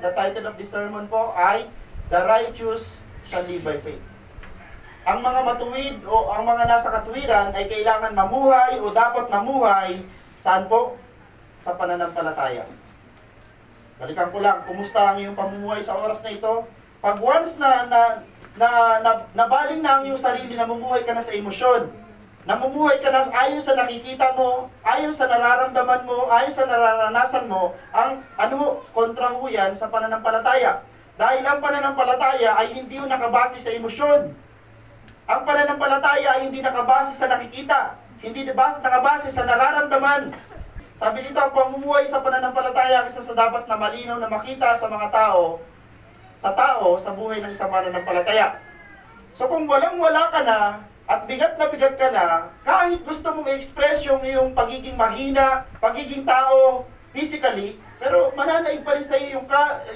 the title of this sermon po ay The Righteous Shall Live by Faith. Ang mga matuwid o ang mga nasa katuwiran ay kailangan mamuhay o dapat mamuhay saan po? Sa pananampalataya. Balikan ko lang, kumusta ang iyong pamumuhay sa oras na ito? Pag once nabaling na ang iyong sarili, namumuhay ka na sa emosyon, namumuhay ka na ayon sa nakikita mo, ayon sa nararamdaman mo, ayon sa nararanasan mo, ang kontra ho yan sa pananampalataya. Dahil ang pananampalataya ay hindi yung nakabase sa emosyon. Ang pananampalataya ay hindi nakabase sa nakikita, hindi nakabase sa nararamdaman. Sabi dito, ang pamumuhay sa pananampalataya isa sa dapat na malinaw na makita sa mga tao, sa buhay ng isang mananampalataya. So kung walang-wala ka na, at bigat na bigat ka na, kahit gusto mong i-express yung iyong pagiging mahina, pagiging tao, physically, pero mananaig pa rin sa iyo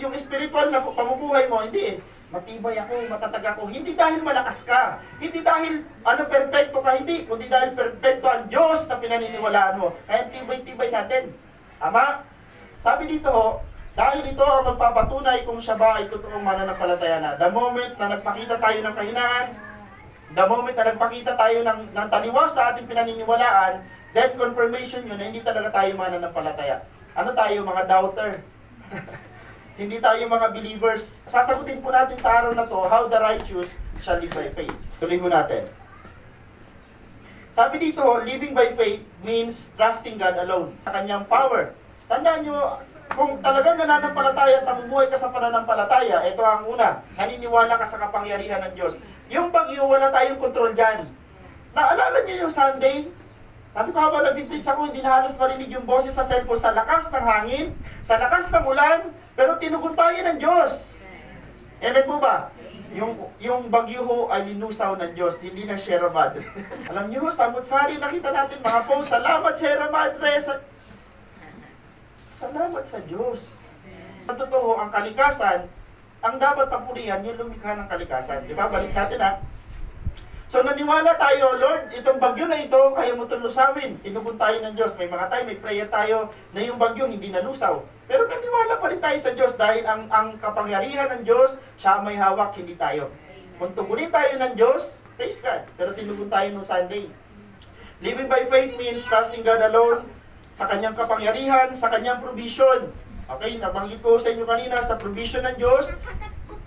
yung spiritual na pamumuhay mo, hindi matibay ako, matatag ako, hindi dahil malakas ka, hindi dahil perfecto ka, hindi, kundi dahil perfecto ang Diyos na pinaniniwalaan mo. Kaya tibay-tibay natin. Ama, sabi dito ho, dahil ito ang magpapatunay kung siya ba ay totoong mananampalataya na. The moment na nagpakita tayo ng kahinaan, the moment na nagpakita tayo ng taliwas sa ating pinaniniwalaan, then confirmation yun na hindi talaga tayo mananampalataya. Ano tayo, mga doubter? Hindi tayo mga believers. Sasagutin po natin sa araw na to, how the righteous shall live by faith. Tuloy po natin. Sabi dito, living by faith means trusting God alone, sa kanyang power. Tandaan nyo, kung talagang nananampalataya at namumuhay ka sa pananampalataya, ito ang una, naniniwala ka sa kapangyarihan ng Diyos. Yung bagyo, wala tayong kontrol dyan. Naalala niyo yung Sunday? Sabi ko, habang nag-preach ako, hindi na halos marinig yung boses sa cellphone sa lakas ng hangin, sa lakas ng ulan, pero tinugon tayo ng Diyos. Amen po ba? Yung bagyo ho ay linusaw ng Diyos, hindi ng Sierra Madre. Alam niyo ho, sa Mutsari nakita natin mga post, salamat Sierra Madre, salamat sa Diyos. Sa totoo, ang kalikasan, ang dapat papurihan, yung lumikha ng kalikasan. Di ba? Balik natin ha. So naniwala tayo, Lord, itong bagyo na ito, kaya mo itong lusawin. Tinugon tayo ng Diyos. May mga tayo, may prayer tayo na yung bagyo hindi nalusaw. Pero naniwala pa rin tayo sa Diyos dahil ang kapangyarihan ng Diyos, siya may hawak, hindi tayo. Kung tugunin tayo ng Diyos, praise God. Pero tinugon tayo no Sunday. Living by faith means trusting God alone, sa kanyang kapangyarihan, sa kanyang provision. Okay, nabanggit ko sa inyo kanina, sa provision ng Diyos,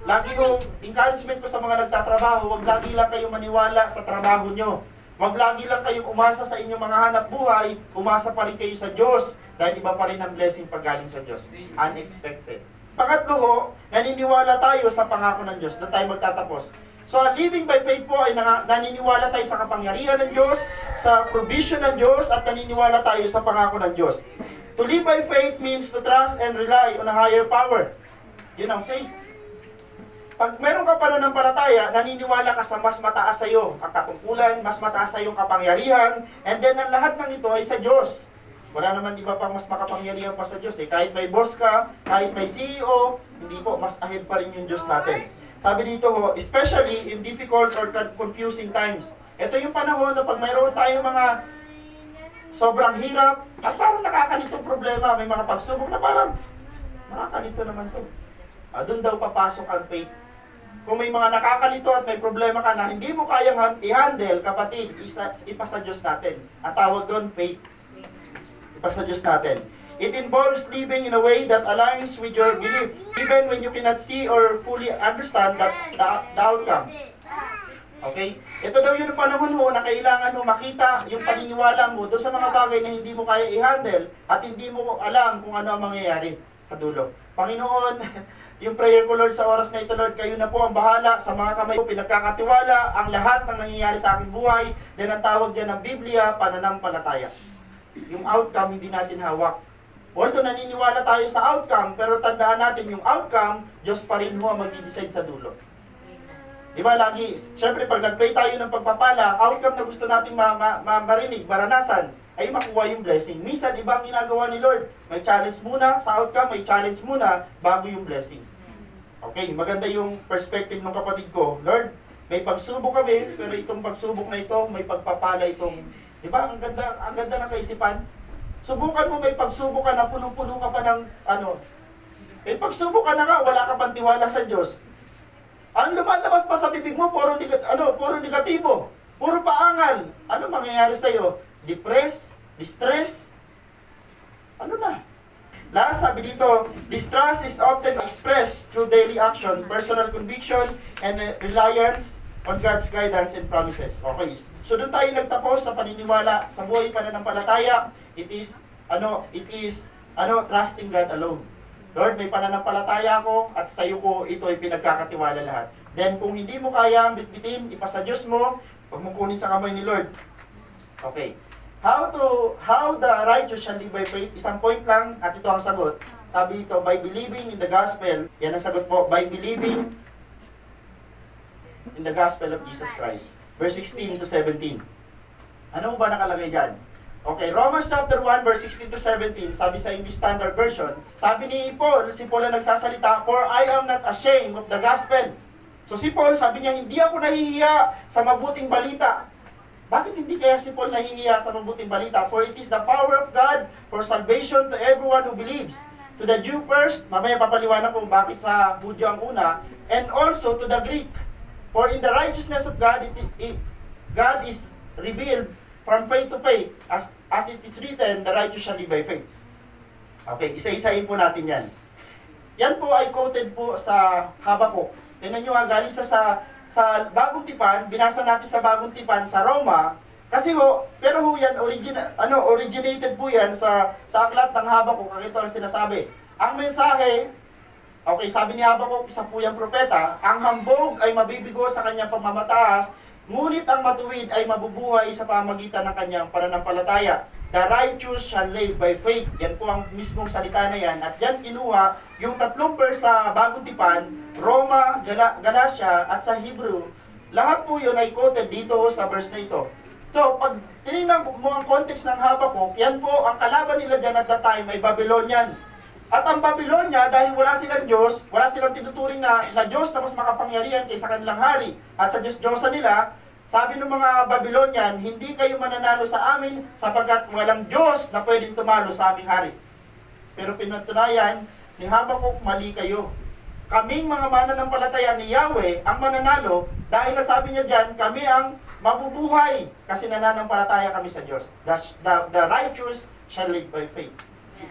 lagi ko, encouragement ko sa mga nagtatrabaho, huwag lagi lang kayong maniwala sa trabaho nyo. Huwag lagi lang kayong umasa sa inyong mga hanap buhay, umasa pa rin kayo sa Diyos, dahil iba pa rin ang blessing paggaling sa Diyos. Unexpected. Pangatlo ho, naniniwala tayo sa pangako ng Diyos. Doon tayo magtatapos. So, living by faith po ay naniniwala tayo sa kapangyarihan ng Diyos, sa provision ng Diyos, at naniniwala tayo sa pangako ng Diyos. To live by faith means to trust and rely on a higher power. Yun ang faith. Pag meron ka pananampalataya, naniniwala ka sa mas mataas sa iyo ang katungkulan, mas mataas sa iyong kapangyarihan, and then ang lahat ng ito ay sa Diyos. Wala naman iba pang mas makapangyarihan pa sa Diyos. Kahit may boss ka, kahit may CEO, hindi po, mas ahead pa rin yung Diyos natin. Sabi dito ho, especially in difficult or confusing times. Ito yung panahon na pag mayroon tayong mga sobrang hirap, at parang nakakalitong problema, may mga pagsubok na parang nakakalito naman to. Doon daw papasok ang faith. Kung may mga nakakalito at may problema ka na hindi mo kayang i-handle, kapatid, ipasa Diyos natin. Ang tawag doon, faith. Ipasa Diyos natin. It involves living in a way that aligns with your belief, even when you cannot see or fully understand the outcome. Okay? Ito daw yung panahon mo na kailangan mo makita yung paniniwala mo doon sa mga bagay na hindi mo kaya i-handle at hindi mo alam kung ano ang mangyayari sa dulo. Panginoon, yung prayer ko, Lord, sa oras na ito, Lord, kayo na po ang bahala sa mga kamay ko, pinagkakatiwala ang lahat ng nangyayari sa aking buhay, then ang tawag dyan ng Biblia, pananampalataya. Yung outcome, hindi natin hawak. Although naniniwala tayo sa outcome, pero tandaan natin yung outcome, Diyos pa rin ho ang mag-decide sa dulo. Diba lagi, syempre pag nag-pray tayo ng pagpapala, outcome na gusto nating marinig, maranasan, ay makuha yung blessing. Minsan, iba ang ginagawa ni Lord. May challenge muna sa outcome, may challenge muna bago yung blessing. Okay, maganda yung perspective ng kapatid ko. Lord, may pagsubok kami, pero itong pagsubok na ito, may pagpapala itong, di ba? Ang ganda ng kaisipan. Subukan mo, may pagsubok ka na punong-puno ka pa ng Eh pagsubok ka na nga, wala ka pang tiwala sa Diyos. Ang lumalabas pa sa bibig mo, puro negatibo, puro paangal. Ano mangyayari sa'yo? Depressed? Distress? Ano na? Last, sabi dito, distrust is often expressed through daily action, personal conviction, and reliance on God's guidance and promises. Okay. So doon tayo nagtapos sa paniniwala sa buhay pananampalataya. It is trusting God alone. Lord, may pananampalataya ako at sa iyo ko ito ay pinagkakatiwala lahat. Then kung hindi mo kaya bitbitin, ipasa Diyos mo, huwag mo kunin sa kamay ni Lord. Okay. How the righteous shall live by faith? Isang point lang at ito ang sagot. Sabi dito, by believing in the gospel. Yan ang sagot po, by believing in the gospel of Jesus Christ. Verse 16 to 17. Ano ba nakalagay dyan? Okay, Romans chapter 1, verse 16 to 17, sabi sa English Standard Version, sabi ni Paul, si Paul ang nagsasalita, for I am not ashamed of the gospel. So si Paul, sabi niya, hindi ako nahihiya sa mabuting balita. Bakit hindi kaya si Paul nahihiya sa mabuting balita? For it is the power of God for salvation to everyone who believes. To the Jew first, mamaya papaliwanag kung bakit sa Hudyo ang una, and also to the Greek. For in the righteousness of God, God is revealed from faith to faith, as it is written, the righteous shall live by faith. Okay, isa-isahin po natin yan. Yan po ay quoted po sa Habakuk. Tingnan nyo nga, galing sa Bagong Tipan, binasa natin sa Bagong Tipan sa Roma, kasi pero yan, originated po yan sa aklat ng Habakuk, ang ito ang sinasabi. Ang mensahe, okay, sabi ni Habakuk, isa po yung propeta, ang hambog ay mabibigo sa kanyang pagmamataas, ngunit ang matuwid ay mabubuhay sa pamagitan ng kanyang pananampalataya. The righteous shall live by faith. Yan po ang mismong salita na yan. At yan kinuha yung 3 verse sa Bagong Tipan, Roma, Galatia, at sa Hebrew. Lahat po yun ay quoted dito sa verse na ito. So, pag tinignan mo ang context ng Habakuk, yan po, ang kalaban nila dyan at that time ay Babylonian. At ang Babylonia, dahil wala silang Diyos, wala silang tinuturing na Diyos na mas makapangyarihan kaysa kanilang hari. At sa Diyos-Diyosa nila, sabi ng mga Babylonian, hindi kayo mananalo sa amin sapagkat walang Diyos na pwedeng tumalo sa aming hari. Pero pinatunayan ni Habakuk, mali kayo. Kaming mga mananampalataya ni Yahweh ang mananalo dahil sabi niya dyan, kami ang mabubuhay kasi nananampalataya kami sa Diyos. The righteous shall live by faith.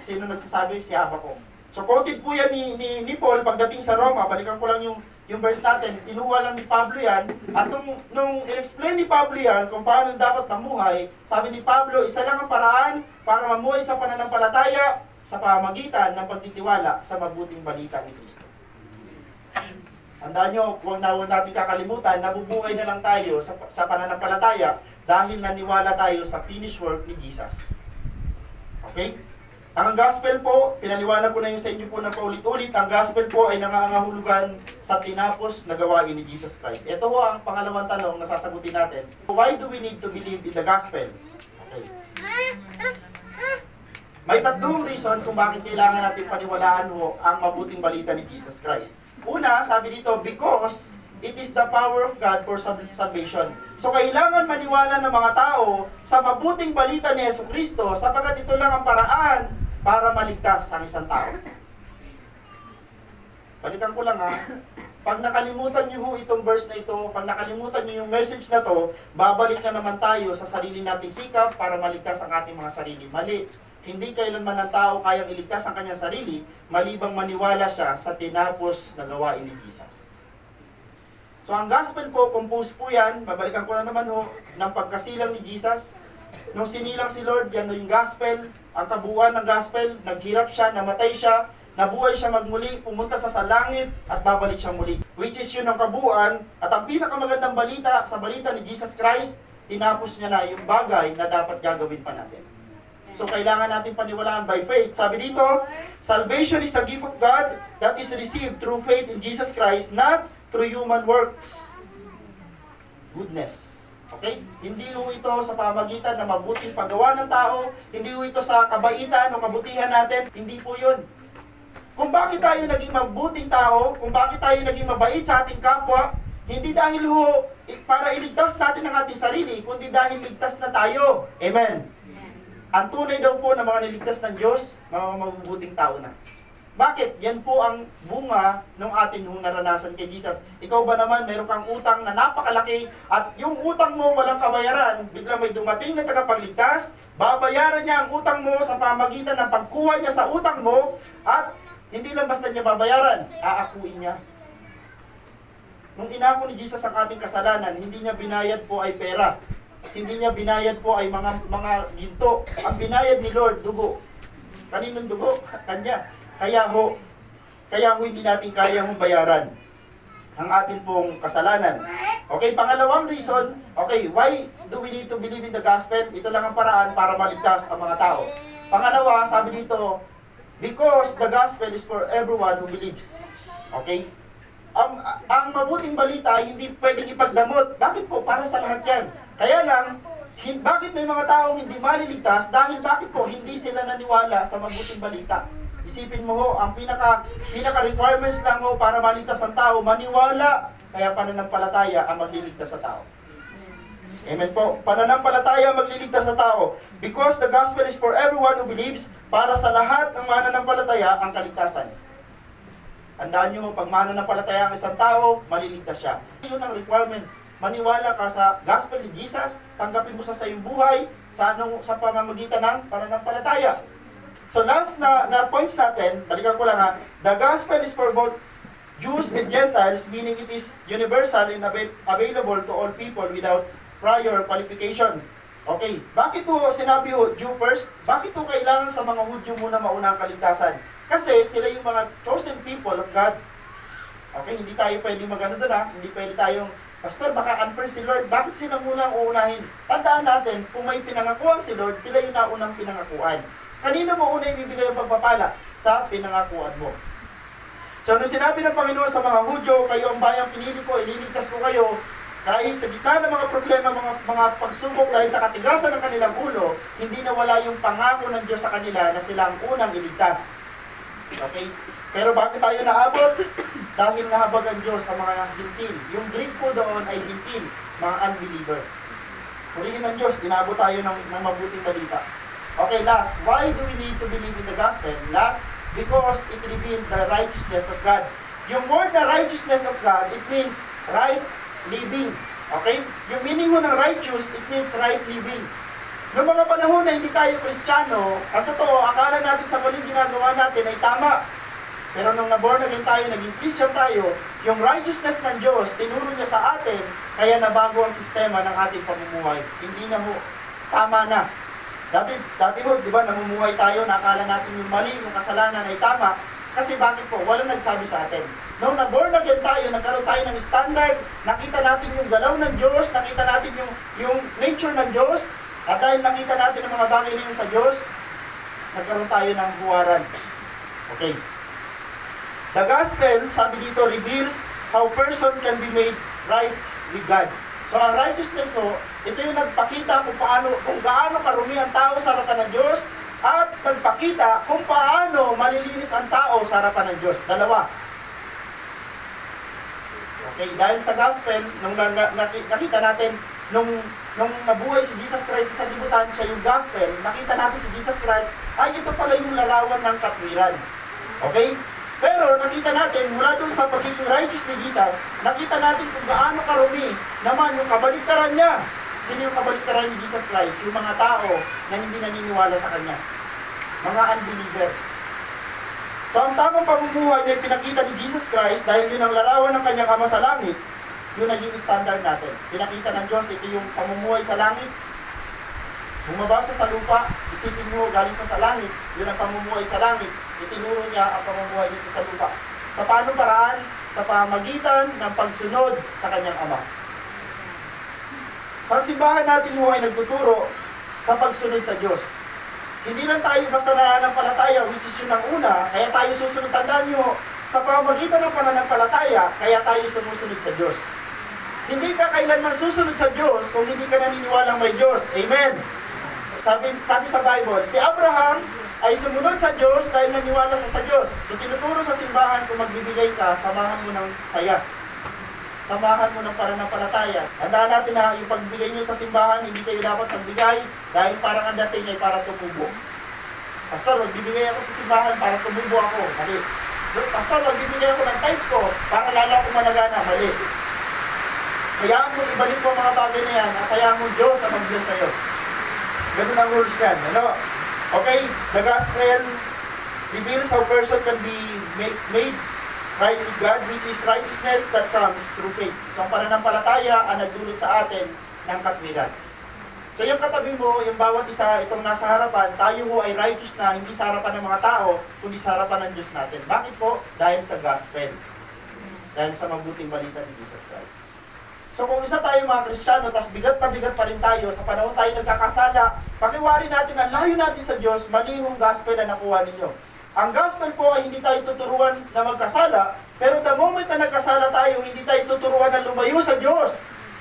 Sino nagsasabi? Si Habakuk. So quoted po yan ni Paul pagdating sa Roma. Balikan ko lang yung verse natin. Kinuha lang ni Pablo yan. At nung in-explain ni Pablo yan kung paano dapat mamuhay, sabi ni Pablo, isa lang ang paraan para mamuhay sa pananampalataya sa pamagitan ng pagtitiwala sa mabuting balita ni Kristo. Tandaan nyo, huwag natin kakalimutan, nabubuhay na lang tayo sa pananampalataya dahil naniwala tayo sa finished work ni Jesus. Okay? Ang gospel po, pinaliwanag ko na yun sa inyo po ng paulit-ulit, ang gospel po ay nangangahulugan sa tinapos na gawain ni Jesus Christ. Ito po ang pangalawang tanong na sasagutin natin. Why do we need to believe in the gospel? Okay. May 3 reason kung bakit kailangan natin paniwalaan ho ang mabuting balita ni Jesus Christ. Una, sabi dito, because it is the power of God for salvation. So kailangan maniwala ng mga tao sa mabuting balita ni Jesucristo sapagkat ito lang ang paraan para maligtas ang isang tao. Balikan ko lang pag nakalimutan niyo ho itong verse na ito, pag nakalimutan niyo yung message na to, babalik na naman tayo sa sarili nating sikap para maligtas ang ating mga sarili. Mali. Hindi kailanman ng tao kayang iligtas ang kanyang sarili, malibang maniwala siya sa tinapos na gawain ni Jesus. So ang gospel po, composed po yan, babalikan ko na naman ho, ng pagkasilang ni Jesus. Nung sinilang si Lord, yan yung gospel, ang kabuuan ng gospel, naghirap siya, namatay siya, nabuhay siya magmuli, pumunta sa langit, at babalik siya muli. Which is yun ang kabuuan, at ang pinakamagandang balita sa balita ni Jesus Christ, tinapos niya na yung bagay na dapat gagawin pa natin. So kailangan natin paniwalaan by faith. Sabi dito, salvation is a gift of God that is received through faith in Jesus Christ, not through human works. Goodness. Okay? Hindi ho ito sa pamagitan ng mabuting paggawa ng tao, hindi ho ito sa kabaitan o kabutihan natin, hindi po yun. Kung bakit tayo naging mabuting tao, kung bakit tayo naging mabait sa ating kapwa, hindi dahil ho para iligtas natin ang ating sarili, kundi dahil ligtas na tayo. Amen. Ang tunay daw po ng mga niligtas ng Diyos, mga mabubuting tao na. Bakit? Yan po ang bunga ng atin nung naranasan kay Jesus. Ikaw ba naman, meron kang utang na napakalaki at yung utang mo walang kabayaran, bigla may dumating na tagapagligtas, babayaran niya ang utang mo sa pamagitan ng pagkuha niya sa utang mo at hindi lang basta niya babayaran, aakuin niya. Nung inako ni Jesus ang ating kasalanan, hindi niya binayad po ay pera. Hindi niya binayad po ay mga ginto. Ang binayad ni Lord, dugo. Kaninong dugo? Kanya. Kaya ho hindi natin kayang bayaran ang atin pong kasalanan. Okay, pangalawang reason, okay, why do we need to believe in the gospel? Ito lang ang paraan para maligtas ang mga tao. Pangalawa, sabi dito, because the gospel is for everyone who believes. Okay? Ang mabuting balita ay hindi pwedeng ipagdamot. Bakit po? Para sa lahat yan. Kaya lang, bakit may mga taong hindi maliligtas? Dahil bakit po hindi sila naniwala sa mabuting balita? Isipin mo ho, ang pinaka requirements lang ho para maligtas ang tao, maniwala, kaya pananampalataya ang magliligtas sa tao. Amen po. Pananampalataya ang magliligtas sa tao. Because the gospel is for everyone who believes, para sa lahat ng mananampalataya ang kaligtasan. Tandaan nyo mo, pag mananampalataya ang isang tao, maliligtas siya. Yun ang requirements. Maniwala ka sa gospel ni Jesus, tanggapin mo sa iyong buhay, sa pamamagitan ng pananampalataya. So last na points natin, balikan ko lang ha, the gospel is for both Jews and Gentiles, meaning it is universal and available to all people without prior qualification. Okay, bakit po sinabi ho, Jew first? Bakit po kailangan sa mga Hudyo muna mauna ang kaligtasan? Kasi sila yung mga chosen people of God. Okay, hindi tayo pwedeng magano doon ha, hindi pwede tayong, Pastor, baka unfair si Lord, bakit sila muna ang uunahin? Tandaan natin, kung may pinangakuan si Lord, sila yung naunang pinangakuan. Kanino mo una ibibigay ang pagpapala? Sa pinangakuan mo. So, nung sinabi ng Panginoon sa mga Hudyo, kayo ang bayang pinili ko, ililigtas ko kayo, kahit sa gitna ng mga problema, mga pagsubok dahil sa katigasan ng kanilang ulo, hindi nawala yung pangako ng Diyos sa kanila na sila ang unang iligtas. Okay? Pero bakit tayo naabot? Dahil nahabag ang Diyos sa mga hintil. Yung Greek po doon ay hintil, mga unbeliever. Purihin ng Diyos, inaabot tayo ng mabuting balita. Okay, last, why do we need to believe in the gospel? Last, because it reveals the righteousness of God. Yung word na righteousness of God, it means right living. Okay? Yung meaning mo ng righteous, it means right living. Noong mga panahon na hindi tayo Kristiyano, ang totoo, akala natin sa muling ginagawa natin ay tama. Pero nung na-born again tayo, naging Christian tayo, yung righteousness ng Diyos, tinuro niya sa atin, kaya nabago ang sistema ng ating pamumuhay. Hindi na mo, tama na. Dati ho, di ba, namumuhay tayo, nakala natin yung mali, yung kasalanan ay tama. Kasi bakit po? Walang nagsabi sa atin. Nung na-born again tayo, nagkaroon tayo ng standard, nakita natin yung galaw ng Diyos, nakita natin yung nature ng Diyos, at dahil nakita natin ang mga bagay na yun sa Diyos, nagkaroon tayo ng huwaran. Okay. The gospel, sabi dito, reveals how person can be made right with God. So ang righteousness ho, ito yung nagpakita kung gaano karumi ang tao sa harapan ng Diyos at nagpakita kung paano malilinis ang tao sa harapan ng Diyos. Dalawa. Okay, dahil sa gospel, nung nakita natin, nung nabuhay si Jesus Christ sa sanlibutan, siya yung gospel, nakita natin si Jesus Christ, ay ito pala yung larawan ng katwiran. Okay? Pero nakita natin, mula dun sa pagiging righteous ni Jesus, nakita natin kung gaano karumi naman yung kabaliktaran niya. Sino yung kabaliktaran ni Jesus Christ? Yung mga tao na hindi naniniwala sa Kanya. Mga unbeliever. So ang tamang pamumuhay na pinakita ni Jesus Christ, dahil yun ang larawan ng Kanyang Ama sa langit, yun naging standard natin. Pinakita ng Diyos, ito yung pamumuhay sa langit. Bumaba siya sa lupa, isipin mo, galing sa langit, yun ang pamumuhay sa langit. Itinuro niya ang pamumuhay dito sa lupa. Sa paanong paraan? Sa pamagitan ng pagsunod sa Kanyang Ama. Ang simbahan natin mo ay nagtuturo sa pagsunod sa Diyos. Hindi lang tayo basta nananampalataya, which is yun ang una, kaya tayo susunod. Tandaan nyo, sa pamagitan ng pananampalataya, kaya tayo sumusunod sa Diyos. Hindi ka kailanman susunod sa Diyos kung hindi ka naniniwalang may Diyos. Amen. Sabi sa Bible, si Abraham ay sumunod sa Diyos dahil naniwala sa Diyos. So tinuturo sa simbahan kung magbibigay ka, samahan mo ng saya. Samahan mo ng pananampalataya. Tandaan natin na yung pagbigay nyo sa simbahan, hindi kayo dapat magbigay dahil parang ang dating ay para tumubo. Pastor, magbibigay ako sa simbahan para tumubo ako. Mali. Pastor, magbibigay ako ng tithes ko para lalo ako managana. Mali. Kaya mo ibalik mo mga bagay na yan at kaya mo Diyos ang mag-bless sa'yo. Ganun ang rules yan. Ano? Okay? The gospel reveals how person can be made right with God, which is righteousness that comes through faith. So ang pananampalataya ang nagdulot sa atin ng katwiran. So yung katabi mo, yung bawat isa, itong nasa harapan, tayo ho ay righteous na, hindi sa harapan ng mga tao, kundi sa harapan ng Diyos natin. Bakit po? Dahil sa gospel. Dahil sa mabuting balita ni Jesus Christ. So kung isa tayo mga Kristiyano, tas bigat na bigat pa rin tayo, sa panahon tayo nagkakasala, pakiwari natin ang layo natin sa Diyos, mali yung gospel na nakuha ninyo. Ang gospel po ay hindi tayo tuturuan na magkasala, pero the moment na nagkasala tayo, hindi tayo tuturuan na lumayo sa Diyos.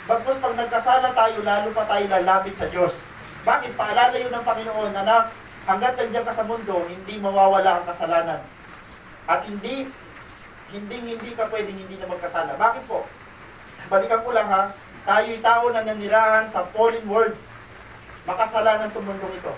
Bagkus pag nagkasala tayo, lalo pa tayo lalapit sa Diyos. Bakit? Paalala yun ng Panginoon, anak, hanggat nandiyan ka sa mundo, hindi mawawala ang kasalanan. At hindi ka pwedeng hindi na magkasala. Bakit po? Balikan ko lang ha, tayo'y tao na nanirahan sa fallen world. Makasalanan itong mundong ito.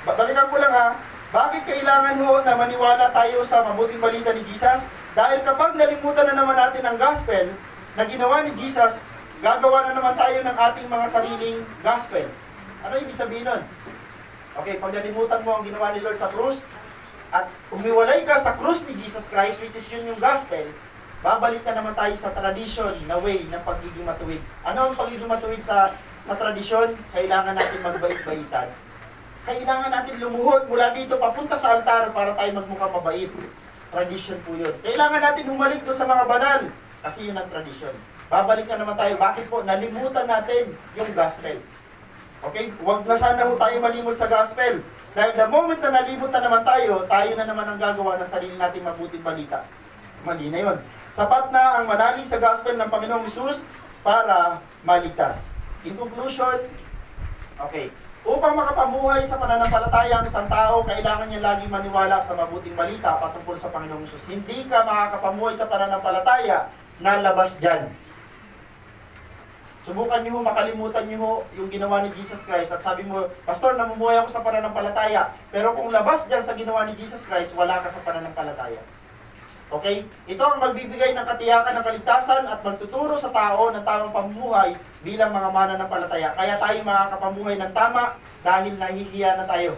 Balikan ko lang ha, bakit kailangan ho na maniwala tayo sa mabuting balita ni Jesus? Dahil kapag nalimutan na naman natin ang gospel na ginawa ni Jesus, gagawa na naman tayo ng ating mga sariling gospel. Ano ibig sabihin nun? Okay, pag nalimutan mo ang ginawa ni Lord sa krus, at umiwalay ka sa krus ni Jesus Christ, which is yun yung gospel, babalik na naman tayo sa tradition na way ng pagiging matuwid. Ano ang pagiging matuwid sa tradisyon? Kailangan natin magbait-baitan. Kailangan natin lumuhod mula dito papunta sa altar para tayo magmukhang mabait. Tradition po yun. Kailangan natin humalik doon sa mga banal, kasi yun ang tradition. Babalik na naman tayo. Bakit po? Nalimutan natin yung gospel. Okay? Huwag na sana ho tayo malimot sa gospel. Dahil the moment na nalimot na naman tayo na naman ang gagawa ng sarili nating mabuting balita. Mali na yun. Sapat na ang manalig sa gospel ng Panginoong Hesus para maligtas. In conclusion, okay, upang makapamuhay sa pananampalataya ang isang tao, kailangan niya laging maniwala sa mabuting balita patungkol sa Panginoong Hesus. Hindi ka makakapamuhay sa pananampalataya na labas dyan. Subukan niyo ho, makalimutan niyo ho yung ginawa ni Jesus Christ at sabi mo, Pastor, namumuhay ako sa pananampalataya. Pero kung labas dyan sa ginawa ni Jesus Christ, wala ka sa pananampalataya. Okay? Ito ang magbibigay ng katiyakan ng kaligtasan at magtuturo sa tao ng tamang pamumuhay bilang mga mananampalataya. Kaya tayo makakapamuhay ng tama dahil nahihiya na tayo.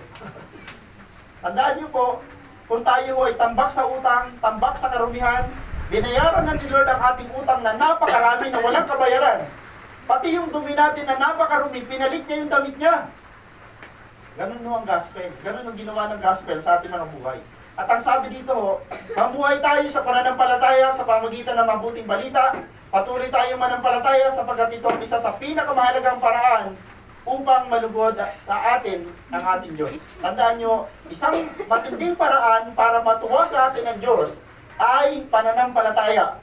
Tandaan niyo po, kung tayo ay tambak sa utang, tambak sa karumihan, binayaran na ni Lord ang ating utang na napakarami na walang kabayaran. Pati yung dumi natin na napakarumi, pinalit niya yung damit niya. Ganun no ang gospel. Ganun ang ginawa ng gospel sa ating mga buhay. At ang sabi dito, mamuhay tayo sa pananampalataya sa pamagitan ng mabuting balita. Patuloy tayong manampalataya sapagkat ito ang isa sa pinakamahalagang paraan upang malugod sa atin ang ating Diyos. Tandaan nyo, isang matinding paraan para matuwa sa atin ang Diyos ay pananampalataya.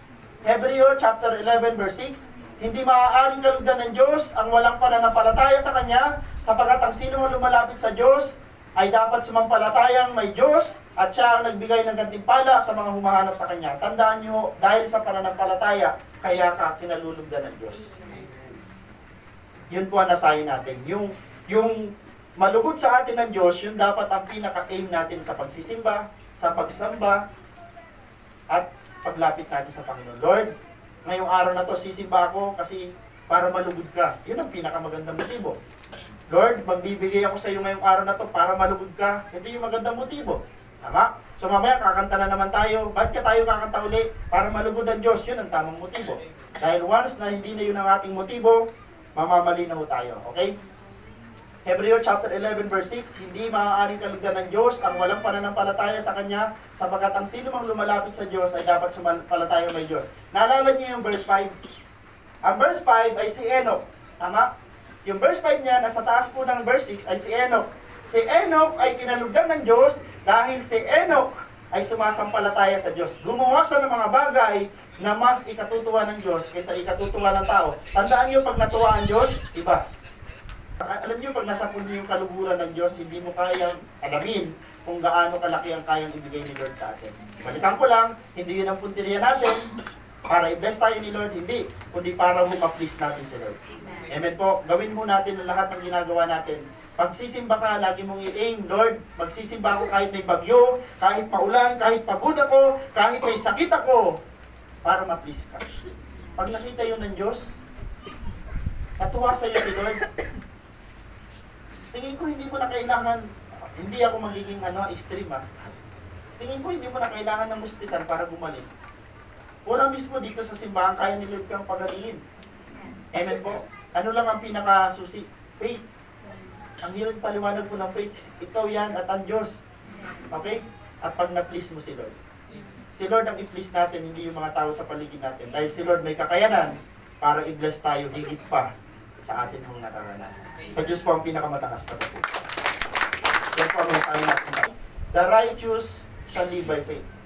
Hebreo chapter 11 verse 6, hindi maaaring kalugdan ng Diyos ang walang pananampalataya sa Kanya, sapagkat ang sino mang lumalapit sa Diyos ay dapat sumampalatayang may Diyos at siya ang nagbigay ng gantimpala sa mga humahanap sa Kanya. Tandaan nyo, dahil sa pananampalataya, kaya ka kinalulugdan ng Diyos. Yun po ang nasahin natin. Yung malugod sa atin ng Diyos, yun dapat ang pinaka-aim natin sa pagsisimba, sa pagsamba, at paglapit natin sa Panginoon. Lord, ngayong araw na to, sisimba ako kasi para malugod ka. Yun ang pinakamagandang motibo. Lord, magbibigay ako sa iyo ngayong araw na to para malugod ka. Ito yung magandang motibo. Tama? So mamaya kakanta na naman tayo. Ba't ka tayo kakanta uli? Para malugod ang Diyos. Yun ang tamang motibo. Dahil once na hindi na yun ang ating motibo, mamamalinaw tayo. Okay? Hebreo chapter 11 verse 6, hindi maaaring kalugdan ng Diyos ang walang pananampalataya sa Kanya, sapagkat ang sino mang lumalapit sa Diyos ay dapat sumampalataya may Diyos. Naalala niyo yung verse 5? Ang verse 5 ay si Enoch. Tama? Yung verse 5 niya, nasa taas po ng verse 6 ay si Enoch. Si Enoch ay kinalugdan ng Diyos dahil si Enoch ay sumasampalataya sa Diyos. Gumawa siya ng mga bagay na mas ikatutuwa ng Diyos kaysa ikatutuwa ng tao. Tandaan niyo, pag natuwa ang Diyos, iba. Alam niyo, pag nasa puno yung kaluguran ng Diyos, hindi mo kayang alamin kung gaano kalaki ang kayang ibigay ni Lord sa atin. Balikan ko lang, hindi yun ang punteriya natin para i-bless tayo ni Lord, hindi. Kundi para ma-please natin si Lord. Amen po. Gawin mo natin ang lahat ng ginagawa natin Pagsisimba ka, lagi mong i-aim, Lord, magsisimba ako kahit may bagyo, kahit maulan, kahit pagod ako, kahit may sakit ako, para ma-please ka. Pag nakita yun ng Diyos, natuwa sa iyo si Lord. Tingin ko hindi mo na kailangan, hindi ako magiging extreme Tingin ko hindi mo na kailangan ng hospital para gumaling. Pura mismo dito sa simbahan, kaya ni Lord kang pagalingin. Amen po. Ano lang ang pinakasusi? Faith. Ang hirap paliwanag po ng faith, ikaw yan at ang Diyos. Okay? At pag na-please mo si Lord. Si Lord ang i-please natin, hindi yung mga tao sa paligid natin. Dahil si Lord may kakayanan para i-bless tayo higit pa sa atin mong nararanasan. Sa Diyos po ang pinakamataas na po. Yan po ang tayo natin. The righteous shall live by faith.